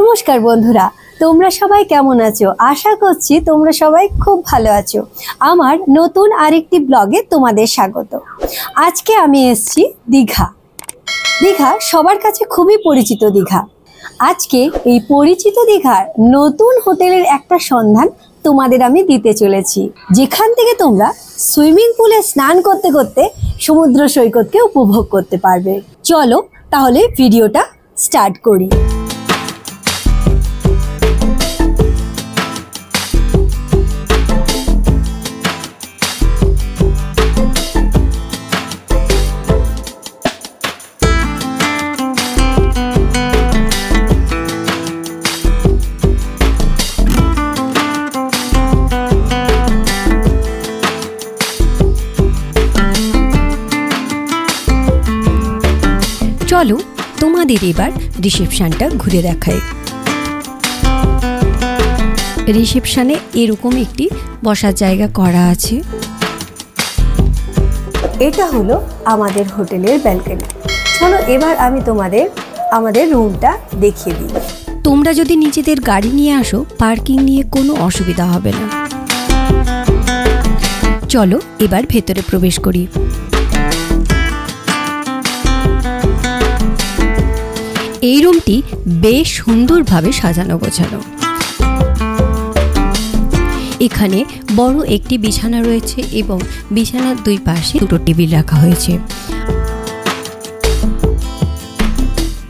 নমস্কার বন্ধুরা, তোমরা সবাই কেমন আছো? আশা করছি তোমরা সবাই খুব ভালো আছো। আমার নতুন আরেকটি ব্লগে তোমাদের স্বাগত। আজকে আমি এসেছি দীঘা। দীঘা সবার কাছে খুবই পরিচিত দীঘা। আজকে এই পরিচিত দীঘার নতুন হোটেলের একটা সন্ধান তোমাদের আমি দিতে চলেছি, যেখান থেকে তোমরা সুইমিং পুলে স্নান করতে করতে সমুদ্র সৈকতকে উপভোগ করতে পারবে। চলো তাহলে ভিডিওটা স্টার্ট করি। চলো তোমাদের এবার রিসেপশনটা ঘুরে দেখাই। রিসেপশনে এরকম একটি বসার জায়গা করা আছে। এটা হলো আমাদের হোটেলের ব্যালকনি। চলো এবার আমি তোমাদের আমাদের রুমটা দেখিয়ে দিই। তোমরা যদি নিজেদের গাড়ি নিয়ে আসো, পার্কিং নিয়ে কোনো অসুবিধা হবে না। চলো এবার ভেতরে প্রবেশ করি। এই রুমটি বেশ সুন্দরভাবে সাজানো গোছানো। এখানে বড় একটি বিছানা রয়েছে এবং বিছানার দুই পাশে দুটো টেবিল রাখা হয়েছে।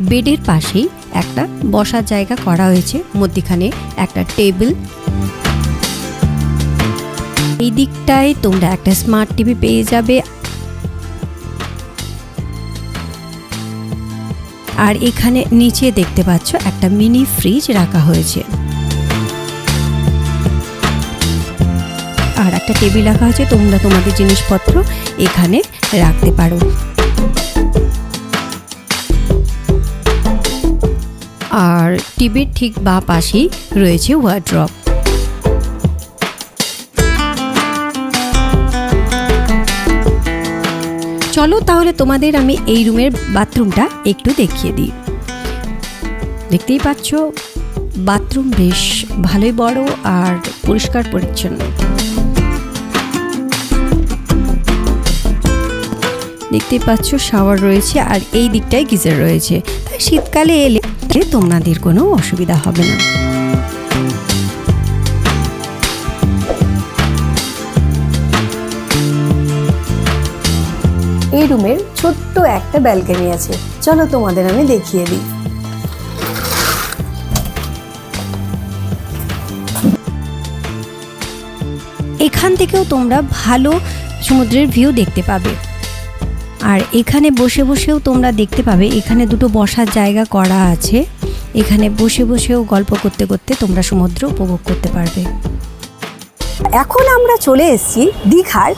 বেডের পাশেই একটা বসার জায়গা করা হয়েছে, মধ্যখানে একটা টেবিল। এই দিকটায় তোমরা একটা স্মার্ট টিভি পেয়ে যাবে। আর এখানে নিচে দেখতে পাচ্ছ একটা মিনি ফ্রিজ রাখা হয়েছে, আর একটা টেবিল রাখা হয়েছে। তোমরা তোমাদের জিনিসপত্র এখানে রাখতে পারো। আর টিভির ঠিক বাঁ পাশেই রয়েছে ওয়ার্ড্রপ। চলো তাহলে তোমাদের আমি এই রুমের বাথরুমটা একটু দেখিয়ে দিই। দেখতেই পাচ্ছ বাথরুম বেশ ভালোই বড় আর পরিষ্কার পরিচ্ছন্ন। দেখতেই পাচ্ছ শাওয়ার রয়েছে, আর এই দিকটায় গিজার রয়েছে। তাই শীতকালে এলে তোমাদের কোনো অসুবিধা হবে না। এই রুমের ছোট্ট একটা ব্যালকনি আছে, চলো তোমাদের আমি দেখিয়ে দিই। এখান থেকেও তোমরা ভালো সমুদ্রের ভিউ দেখতে পাবে। আর এখানে বসে বসেও তোমরা দেখতে পাবে, এখানে দুটো বসার জায়গা করা আছে। এখানে বসে বসেও গল্প করতে করতে তোমরা সমুদ্র উপভোগ করতে পারবে। এখন আমরা চলে এসেছি দীঘার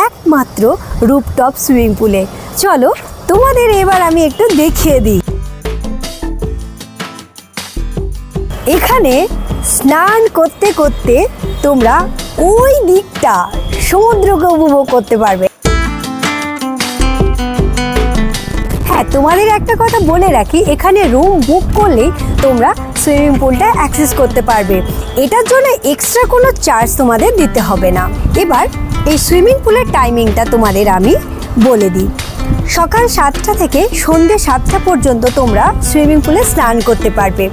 একমাত্র রুফটপ সুইমিং পুলে। চলো তোমাদের এবার আমি একটু দেখিয়ে দিই। এখানে স্নান করতে করতে তোমরা ওই দিকটা সমুদ্রকে উপভোগ করতে পারবে। হ্যাঁ, তোমাদের একটা কথা বলে রাখি, এখানে রুম বুক করলেই তোমরা সুইমিং পুলটা অ্যাক্সেস করতে পারবে। এটার জন্য এক্সট্রা কোনো চার্জ তোমাদের দিতে হবে না। এবার এই সুইমিং পুলের টাইমিংটা তোমাদের আমি বলে দিই। সকাল 7টা থেকে সন্ধ্যে 7টা পর্যন্ত তোমরা সুইমিং পুলে স্নান করতে পারবে।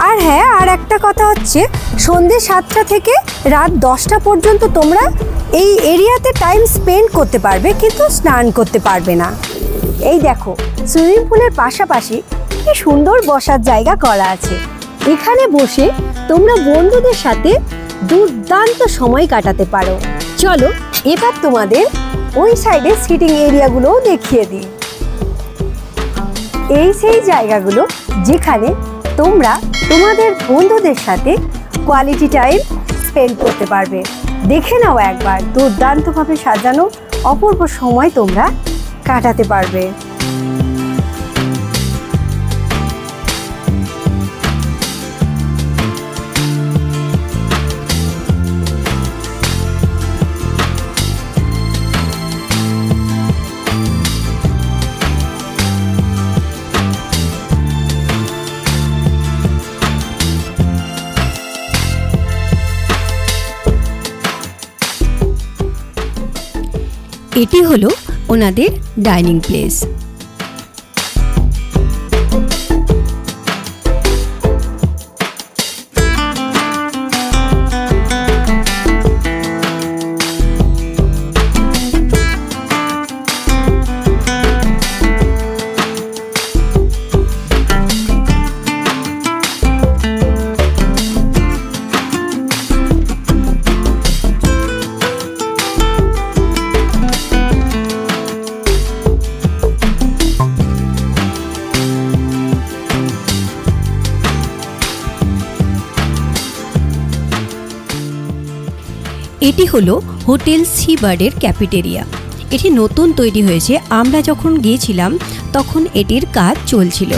আর হ্যাঁ, আর একটা কথা হচ্ছে, সন্ধ্যে 7টা থেকে রাত 10টা পর্যন্ত তোমরা এই এরিয়াতে টাইম স্পেন্ড করতে পারবে, কিন্তু স্নান করতে পারবে না। এই দেখো, সুইমিং পুলের পাশাপাশি কি সুন্দর বসার জায়গা করা আছে। এখানে বসে তোমরা বন্ধুদের সাথে দুর্দান্ত সময় কাটাতে পারো। চলো এবার তোমাদের ওই সাইডে সিটিং এরিয়াগুলোও দেখিয়ে দিই। এই সেই জায়গাগুলো যেখানে তোমরা তোমাদের বন্ধুদের সাথে কোয়ালিটি টাইম স্পেন্ড করতে পারবে। দেখে নাও একবার, দুর্দান্তভাবে সাজানো অপূর্ব সময় তোমরা কাটাতে পারবে। এটি হলো ওনাদের ডাইনিং প্লেস। এটি হলো হোটেল সি বার্ডের ক্যাফেটেরিয়া। এটি নতুন তৈরি হয়েছে, আমরা যখন গিয়েছিলাম তখন এটির কাজ চলছিল।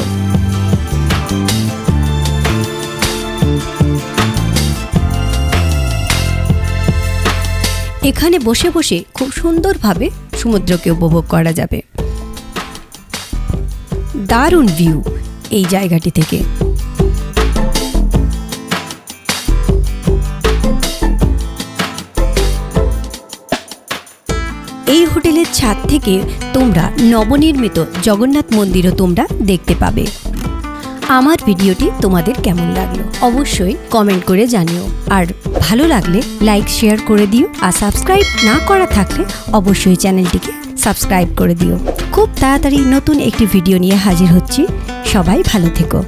এখানে বসে বসে খুব সুন্দরভাবে সমুদ্রকে উপভোগ করা যাবে। দারুণ ভিউ এই জায়গাটি থেকে। এই হোটেলের ছাদ থেকে তোমরা নবনির্মিত জগন্নাথ মন্দিরও তোমরা দেখতে পাবে। আমার ভিডিওটি তোমাদের কেমন লাগলো অবশ্যই কমেন্ট করে জানিও, আর ভালো লাগলে লাইক শেয়ার করে দিও, আর সাবস্ক্রাইব না করা থাকলে অবশ্যই চ্যানেলটিকে সাবস্ক্রাইব করে দিও। খুব তাড়াতাড়ি নতুন একটি ভিডিও নিয়ে হাজির হচ্ছি। সবাই ভালো থেকো।